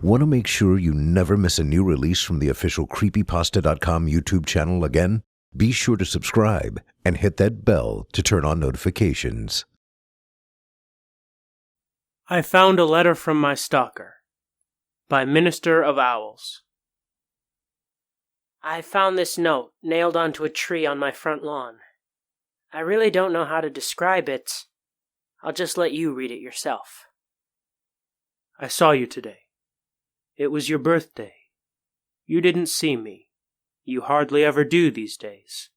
Want to make sure you never miss a new release from the official Creepypasta.com YouTube channel again? Be sure to subscribe and hit that bell to turn on notifications. I Found a Letter from My Stalker by MinisterOfOwls. I found this note nailed onto a tree on my front lawn. I really don't know how to describe it. I'll just let you read it yourself. I saw you today. It was your birthday. You didn't see me. You hardly ever do these days.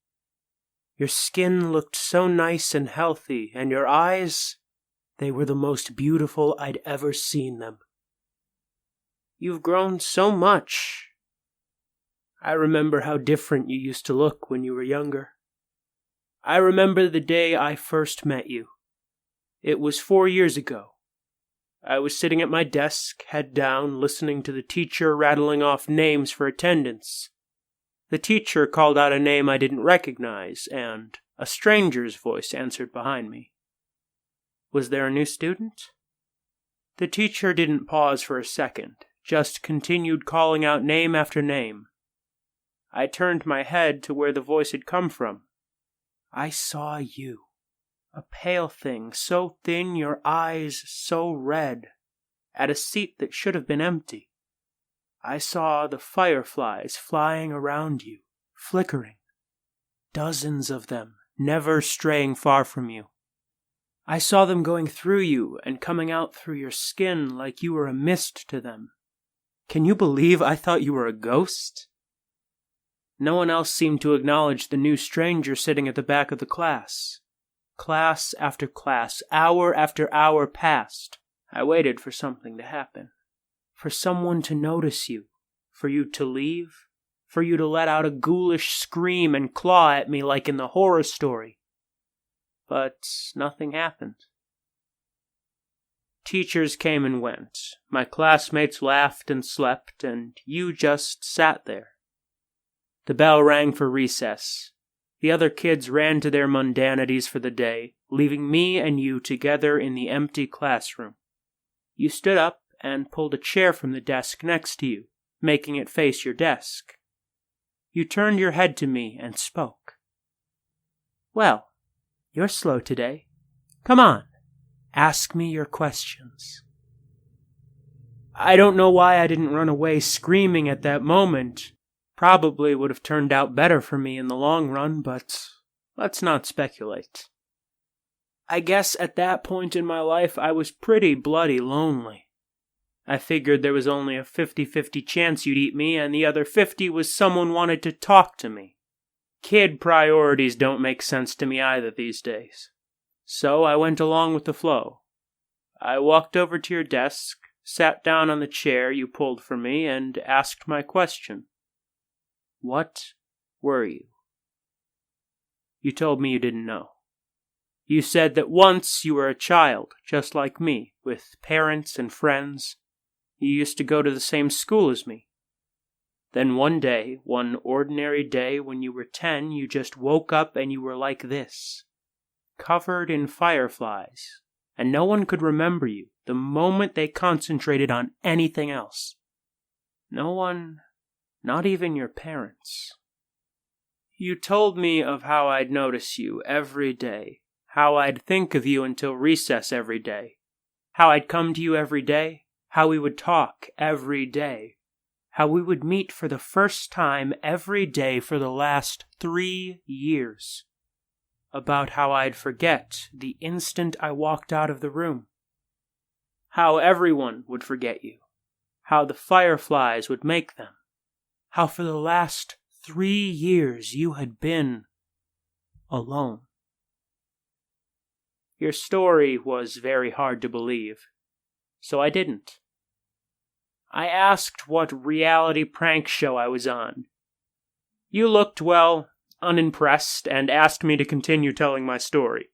Your skin looked so nice and healthy, and your eyes, they were the most beautiful I'd ever seen them. You've grown so much. I remember how different you used to look when you were younger. I remember the day I first met you. It was 4 years ago. I was sitting at my desk, head down, listening to the teacher rattling off names for attendance. The teacher called out a name I didn't recognize, and a stranger's voice answered behind me. Was there a new student? The teacher didn't pause for a second, just continued calling out name after name. I turned my head to where the voice had come from. I saw you. A pale thing, so thin, your eyes so red, at a seat that should have been empty. I saw the fireflies flying around you, flickering. Dozens of them, never straying far from you. I saw them going through you and coming out through your skin like you were a mist to them. Can you believe I thought you were a ghost? No one else seemed to acknowledge the new stranger sitting at the back of the class. Class after class, hour after hour passed. I waited for something to happen. For someone to notice you. For you to leave. For you to let out a ghoulish scream and claw at me like in the horror story. But nothing happened. Teachers came and went. My classmates laughed and slept, and you just sat there. The bell rang for recess. The other kids ran to their mundanities for the day, leaving me and you together in the empty classroom. You stood up and pulled a chair from the desk next to you, making it face your desk. You turned your head to me and spoke. Well, you're slow today. Come on, ask me your questions. I don't know why I didn't run away screaming at that moment. Probably would have turned out better for me in the long run, but let's not speculate. I guess at that point in my life I was pretty bloody lonely. I figured there was only a 50-50 chance you'd eat me, and the other 50 was someone wanted to talk to me. Kid priorities don't make sense to me either these days. So I went along with the flow. I walked over to your desk, sat down on the chair you pulled for me, and asked my question. What were you? You told me you didn't know. You said that once you were a child, just like me, with parents and friends. You used to go to the same school as me. Then one day, one ordinary day when you were 10, you just woke up and you were like this, covered in fireflies, and no one could remember you the moment they concentrated on anything else. No one. Not even your parents. You told me of how I'd notice you every day, how I'd think of you until recess every day, how I'd come to you every day, how we would talk every day, how we would meet for the first time every day for the last 3 years, about how I'd forget the instant I walked out of the room, how everyone would forget you, how the fireflies would make them, how for the last 3 years you had been alone. Your story was very hard to believe, so I didn't. I asked what reality prank show I was on. You looked, well, unimpressed and asked me to continue telling my story.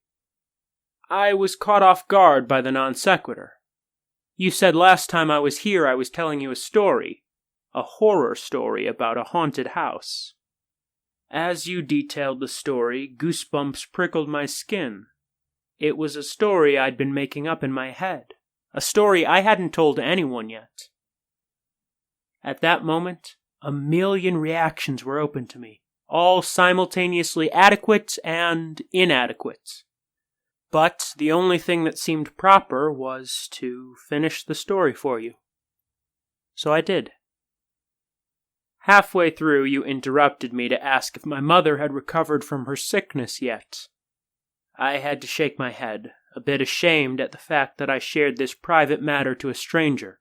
I was caught off guard by the non sequitur. You said last time I was here I was telling you a story. A horror story about a haunted house. As you detailed the story, goosebumps prickled my skin. It was a story I'd been making up in my head. A story I hadn't told anyone yet. At that moment, a million reactions were open to me, all simultaneously adequate and inadequate. But the only thing that seemed proper was to finish the story for you. So I did. Halfway through, you interrupted me to ask if my mother had recovered from her sickness yet. I had to shake my head, a bit ashamed at the fact that I shared this private matter to a stranger.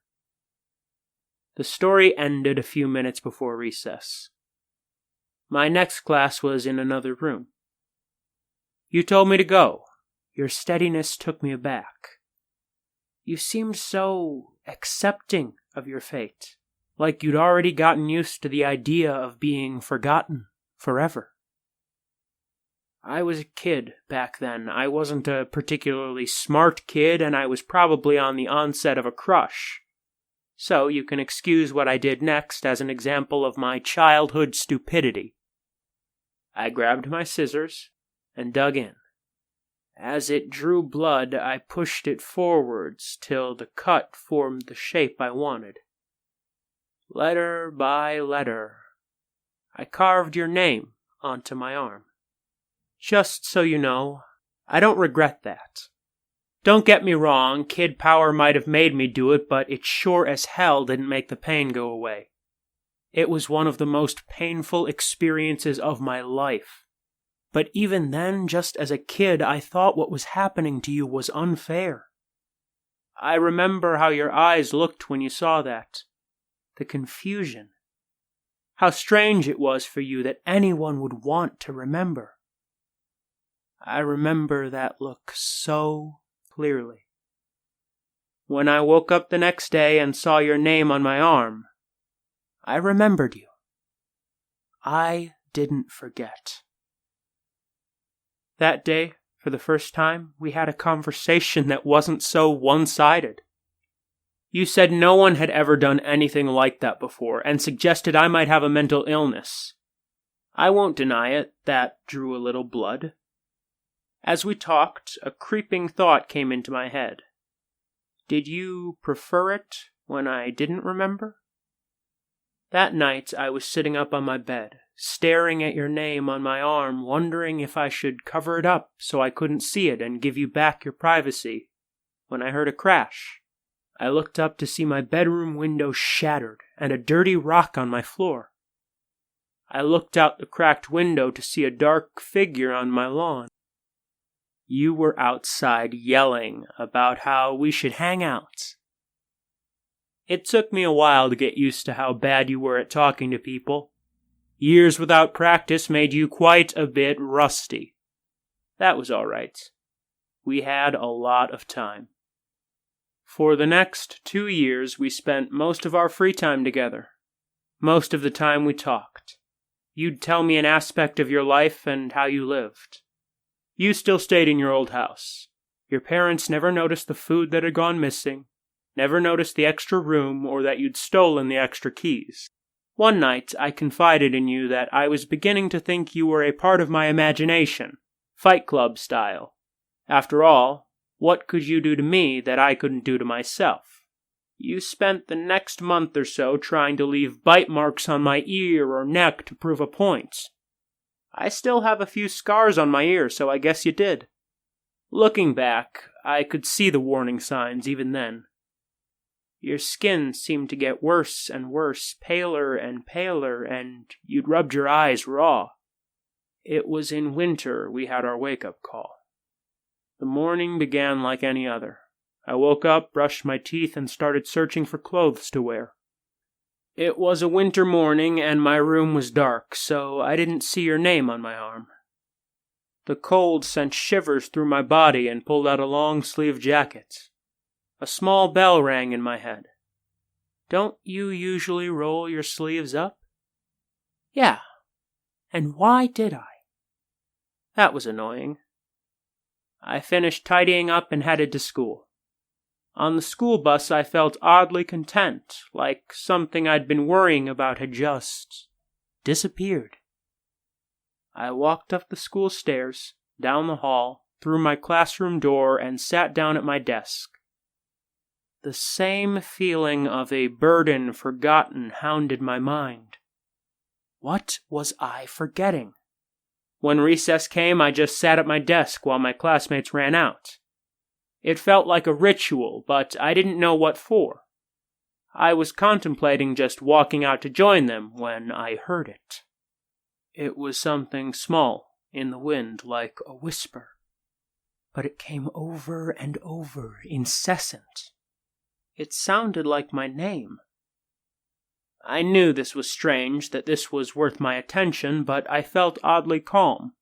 The story ended a few minutes before recess. My next class was in another room. You told me to go. Your steadiness took me aback. You seemed so accepting of your fate, like you'd already gotten used to the idea of being forgotten forever. I was a kid back then. I wasn't a particularly smart kid, and I was probably on the onset of a crush. So you can excuse what I did next as an example of my childhood stupidity. I grabbed my scissors and dug in. As it drew blood, I pushed it forwards till the cut formed the shape I wanted. Letter by letter, I carved your name onto my arm. Just so you know, I don't regret that. Don't get me wrong, kid power might have made me do it, but it sure as hell didn't make the pain go away. It was one of the most painful experiences of my life. But even then, just as a kid, I thought what was happening to you was unfair. I remember how your eyes looked when you saw that. The confusion. How strange it was for you that anyone would want to remember. I remember that look so clearly. When I woke up the next day and saw your name on my arm, I remembered you. I didn't forget. That day, for the first time, we had a conversation that wasn't so one-sided. You said no one had ever done anything like that before, and suggested I might have a mental illness. I won't deny it, that drew a little blood. As we talked, a creeping thought came into my head. Did you prefer it when I didn't remember? That night I was sitting up on my bed, staring at your name on my arm, wondering if I should cover it up so I couldn't see it and give you back your privacy, when I heard a crash. I looked up to see my bedroom window shattered and a dirty rock on my floor. I looked out the cracked window to see a dark figure on my lawn. You were outside yelling about how we should hang out. It took me a while to get used to how bad you were at talking to people. Years without practice made you quite a bit rusty. That was all right. We had a lot of time. For the next 2 years, we spent most of our free time together. Most of the time we talked. You'd tell me an aspect of your life and how you lived. You still stayed in your old house. Your parents never noticed the food that had gone missing, never noticed the extra room or that you'd stolen the extra keys. One night, I confided in you that I was beginning to think you were a part of my imagination, Fight Club style. After all, what could you do to me that I couldn't do to myself? You spent the next month or so trying to leave bite marks on my ear or neck to prove a point. I still have a few scars on my ear, so I guess you did. Looking back, I could see the warning signs even then. Your skin seemed to get worse and worse, paler and paler, and you'd rubbed your eyes raw. It was in winter we had our wake-up call. The morning began like any other. I woke up, brushed my teeth, and started searching for clothes to wear. It was a winter morning, and my room was dark, so I didn't see your name on my arm. The cold sent shivers through my body and pulled out a long-sleeved jacket. A small bell rang in my head. Don't you usually roll your sleeves up? Yeah. And why did I? That was annoying. I finished tidying up and headed to school. On the school bus, I felt oddly content, like something I'd been worrying about had just disappeared. I walked up the school stairs, down the hall, through my classroom door, and sat down at my desk. The same feeling of a burden forgotten hounded my mind. What was I forgetting? When recess came, I just sat at my desk while my classmates ran out. It felt like a ritual, but I didn't know what for. I was contemplating just walking out to join them when I heard it. It was something small in the wind, like a whisper. But it came over and over, incessant. It sounded like my name. I knew this was strange, that this was worth my attention, but I felt oddly calm.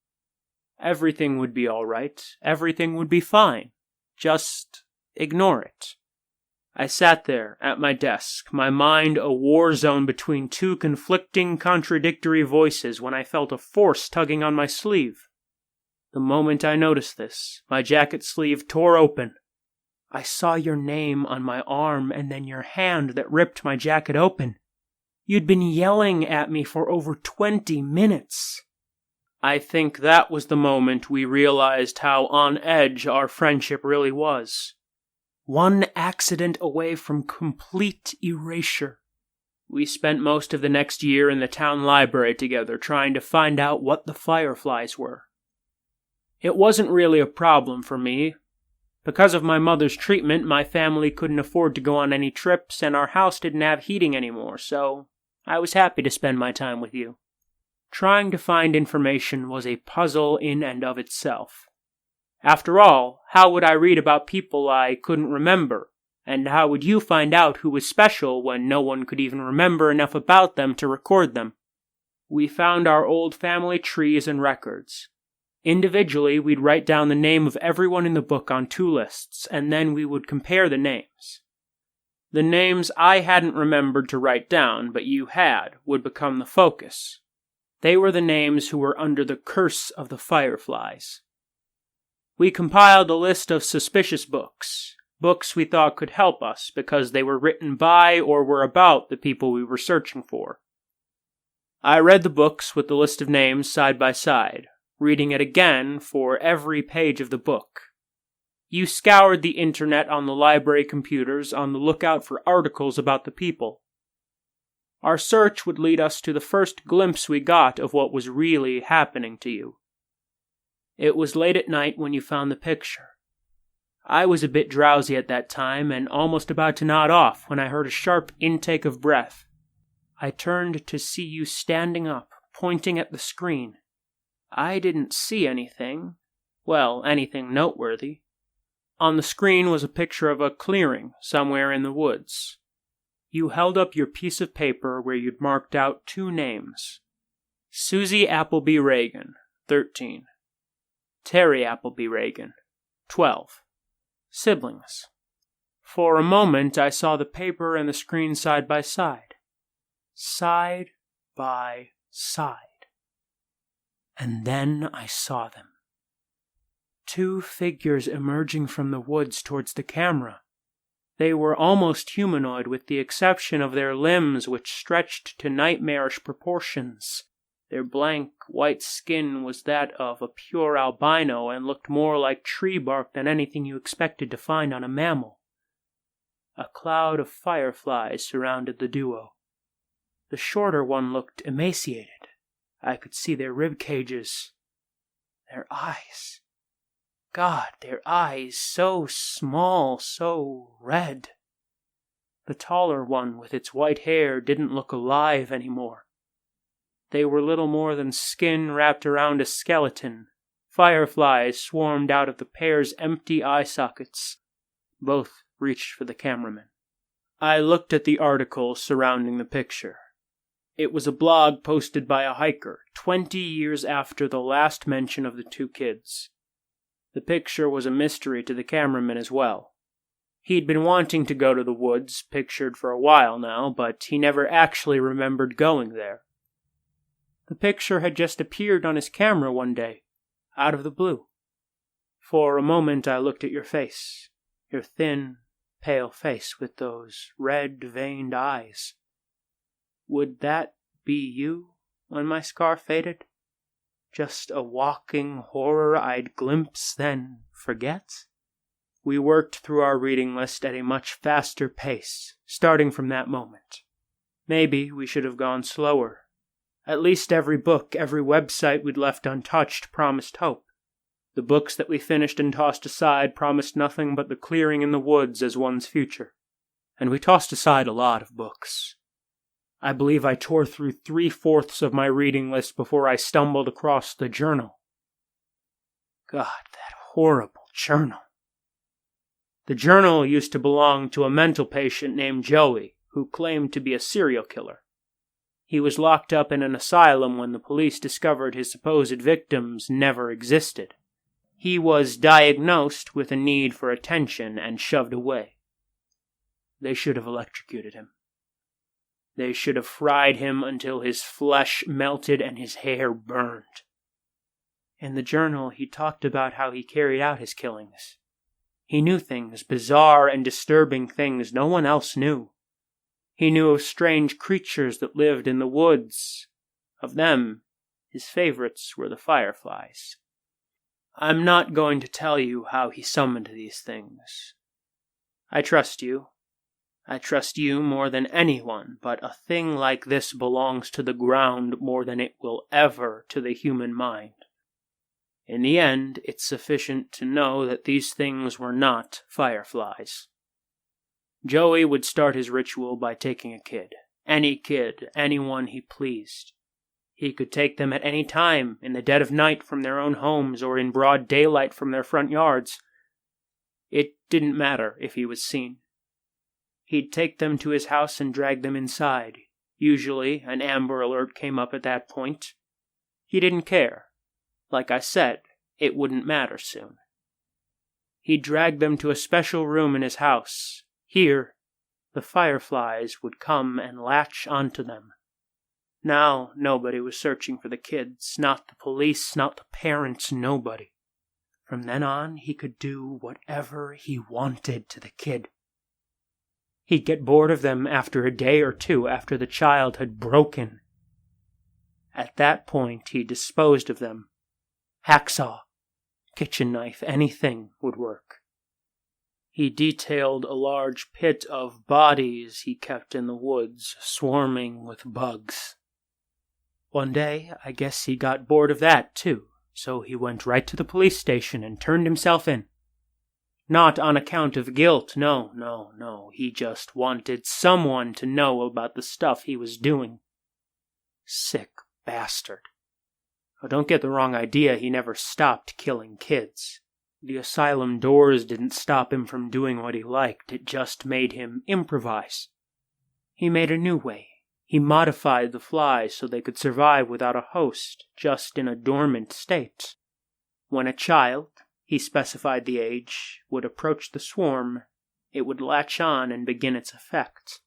Everything would be all right. Everything would be fine. Just ignore it. I sat there at my desk, my mind a war zone between two conflicting, contradictory voices when I felt a force tugging on my sleeve. The moment I noticed this, my jacket sleeve tore open. I saw your name on my arm and then your hand that ripped my jacket open. You'd been yelling at me for over 20 minutes. I think that was the moment we realized how on edge our friendship really was. One accident away from complete erasure. We spent most of the next year in the town library together trying to find out what the fireflies were. It wasn't really a problem for me. Because of my mother's treatment, my family couldn't afford to go on any trips and our house didn't have heating anymore, so I was happy to spend my time with you. Trying to find information was a puzzle in and of itself. After all, how would I read about people I couldn't remember? And how would you find out who was special when no one could even remember enough about them to record them? We found our old family trees and records. Individually, we'd write down the name of everyone in the book on 2 lists, and then we would compare the names. The names I hadn't remembered to write down, but you had, would become the focus. They were the names who were under the curse of the fireflies. We compiled a list of suspicious books we thought could help us because they were written by or were about the people we were searching for. I read the books with the list of names side by side, reading it again for every page of the book. You scoured the internet on the library computers on the lookout for articles about the people. Our search would lead us to the first glimpse we got of what was really happening to you. It was late at night when you found the picture. I was a bit drowsy at that time and almost about to nod off when I heard a sharp intake of breath. I turned to see you standing up, pointing at the screen. I didn't see anything. Well, anything noteworthy. On the screen was a picture of a clearing somewhere in the woods. You held up your piece of paper where you'd marked out 2 names. Susie Appleby Reagan, 13. Terry Appleby Reagan, 12. Siblings. For a moment I saw the paper and the screen side by side. Side by side. And then I saw them. 2 figures emerging from the woods towards the camera. They were almost humanoid with the exception of their limbs which stretched to nightmarish proportions. Their blank, white skin was that of a pure albino and looked more like tree bark than anything you expected to find on a mammal. A cloud of fireflies surrounded the duo. The shorter one looked emaciated. I could see their rib cages. Their eyes. God, their eyes, so small, so red. The taller one with its white hair didn't look alive anymore. They were little more than skin wrapped around a skeleton. Fireflies swarmed out of the pair's empty eye sockets. Both reached for the cameraman. I looked at the article surrounding the picture. It was a blog posted by a hiker 20 years after the last mention of the 2 kids. The picture was a mystery to the cameraman as well. He'd been wanting to go to the woods, pictured for a while now, but he never actually remembered going there. The picture had just appeared on his camera one day, out of the blue. For a moment I looked at your face, your thin, pale face with those red-veined eyes. Would that be you when my scar faded? Just a walking horror I'd glimpse, then forget? We worked through our reading list at a much faster pace, starting from that moment. Maybe we should have gone slower. At least every book, every website we'd left untouched promised hope. The books that we finished and tossed aside promised nothing but the clearing in the woods as one's future. And we tossed aside a lot of books. I believe I tore through 3/4 of my reading list before I stumbled across the journal. God, that horrible journal. The journal used to belong to a mental patient named Joey, who claimed to be a serial killer. He was locked up in an asylum when the police discovered his supposed victims never existed. He was diagnosed with a need for attention and shoved away. They should have electrocuted him. They should have fried him until his flesh melted and his hair burned. In the journal, he talked about how he carried out his killings. He knew things, bizarre and disturbing things no one else knew. He knew of strange creatures that lived in the woods. Of them, his favorites were the fireflies. I'm not going to tell you how he summoned these things. I trust you. I trust you more than anyone, but a thing like this belongs to the ground more than it will ever to the human mind. In the end, it's sufficient to know that these things were not fireflies. Joey would start his ritual by taking a kid. Any kid, anyone he pleased. He could take them at any time, in the dead of night from their own homes or in broad daylight from their front yards. It didn't matter if he was seen. He'd take them to his house and drag them inside. Usually, an Amber Alert came up at that point. He didn't care. Like I said, it wouldn't matter soon. He'd drag them to a special room in his house. Here, the fireflies would come and latch onto them. Now, nobody was searching for the kids, not the police, not the parents, nobody. From then on, he could do whatever he wanted to the kid. He'd get bored of them after a day or two after the child had broken. At that point, he disposed of them. Hacksaw, kitchen knife, anything would work. He detailed a large pit of bodies he kept in the woods, swarming with bugs. One day, I guess he got bored of that, too, so he went right to the police station and turned himself in. Not on account of guilt, no. He just wanted someone to know about the stuff he was doing. Sick bastard. Oh, don't get the wrong idea, he never stopped killing kids. The asylum doors didn't stop him from doing what he liked, it just made him improvise. He made a new way. He modified the flies so they could survive without a host, just in a dormant state. When a child, he specified the age, would approach the swarm, it would latch on and begin its effect.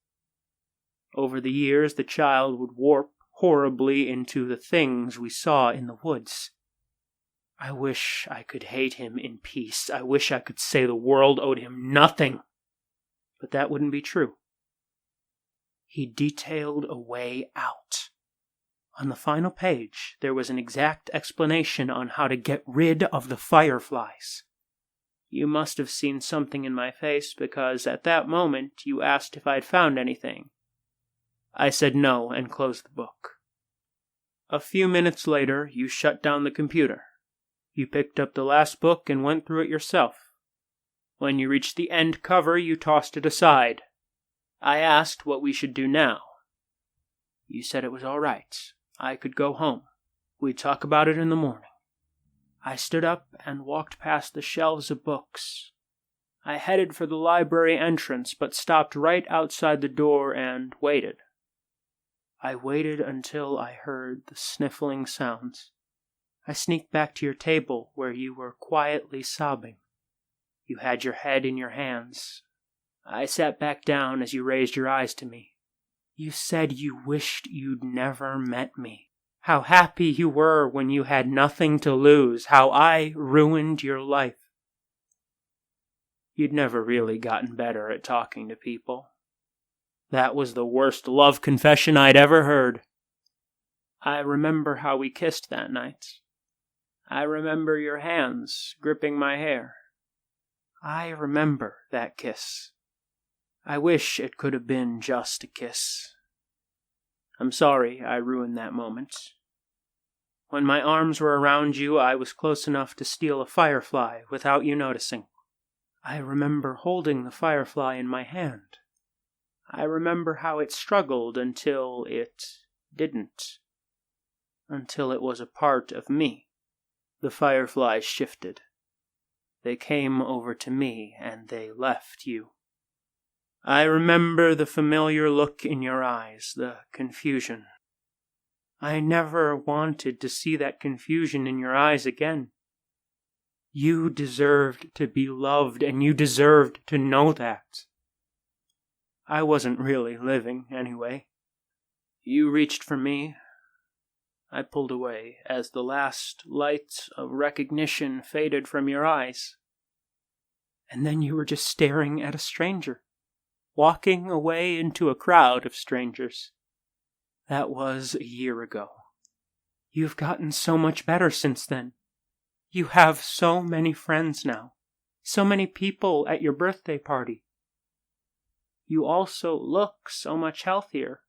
Over the years, the child would warp horribly into the things we saw in the woods. I wish I could hate him in peace. I wish I could say the world owed him nothing. But that wouldn't be true. He detailed a way out. On the final page, there was an exact explanation on how to get rid of the fireflies. You must have seen something in my face because at that moment you asked if I'd found anything. I said no and closed the book. A few minutes later, you shut down the computer. You picked up the last book and went through it yourself. When you reached the end cover, you tossed it aside. I asked what we should do now. You said it was all right. I could go home. We'd talk about it in the morning. I stood up and walked past the shelves of books. I headed for the library entrance, but stopped right outside the door and waited. I waited until I heard the sniffling sounds. I sneaked back to your table where you were quietly sobbing. You had your head in your hands. I sat back down as you raised your eyes to me. You said you wished you'd never met me. How happy you were when you had nothing to lose. How I ruined your life. You'd never really gotten better at talking to people. That was the worst love confession I'd ever heard. I remember how we kissed that night. I remember your hands gripping my hair. I remember that kiss. I wish it could have been just a kiss. I'm sorry I ruined that moment. When my arms were around you, I was close enough to steal a firefly without you noticing. I remember holding the firefly in my hand. I remember how it struggled until it didn't. Until it was a part of me. The fireflies shifted. They came over to me and they left you. I remember the familiar look in your eyes, the confusion. I never wanted to see that confusion in your eyes again. You deserved to be loved, and you deserved to know that. I wasn't really living, anyway. You reached for me. I pulled away as the last light of recognition faded from your eyes. And then you were just staring at a stranger, walking away into a crowd of strangers. That was a year ago. You've gotten so much better since then. You have so many friends now. So many people at your birthday party. You also look so much healthier.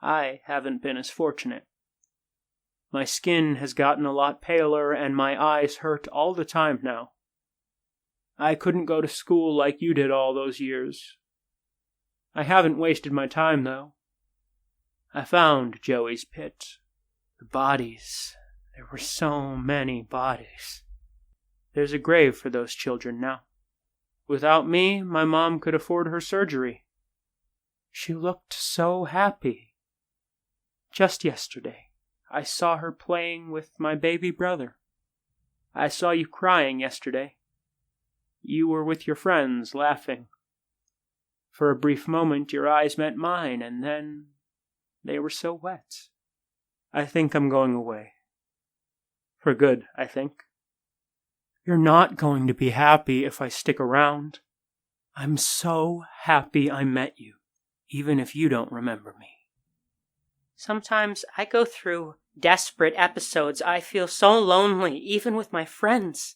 I haven't been as fortunate. My skin has gotten a lot paler and my eyes hurt all the time now. I couldn't go to school like you did all those years. I haven't wasted my time, though. I found Joey's pit. The bodies. There were so many bodies. There's a grave for those children now. Without me, my mom could afford her surgery. She looked so happy. Just yesterday, I saw her playing with my baby brother. I saw you crying yesterday. You were with your friends, laughing. For a brief moment, your eyes met mine, and then they were so wet. I think I'm going away. For good, I think. You're not going to be happy if I stick around. I'm so happy I met you, even if you don't remember me. Sometimes I go through desperate episodes. I feel so lonely, even with my friends.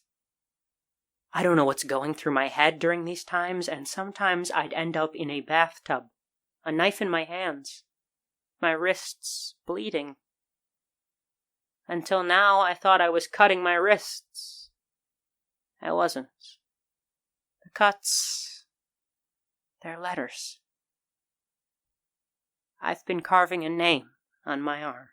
I don't know what's going through my head during these times, and sometimes I'd end up in a bathtub, a knife in my hands, my wrists bleeding. Until now, I thought I was cutting my wrists. I wasn't. The cuts, they're letters. I've been carving a name on my arm.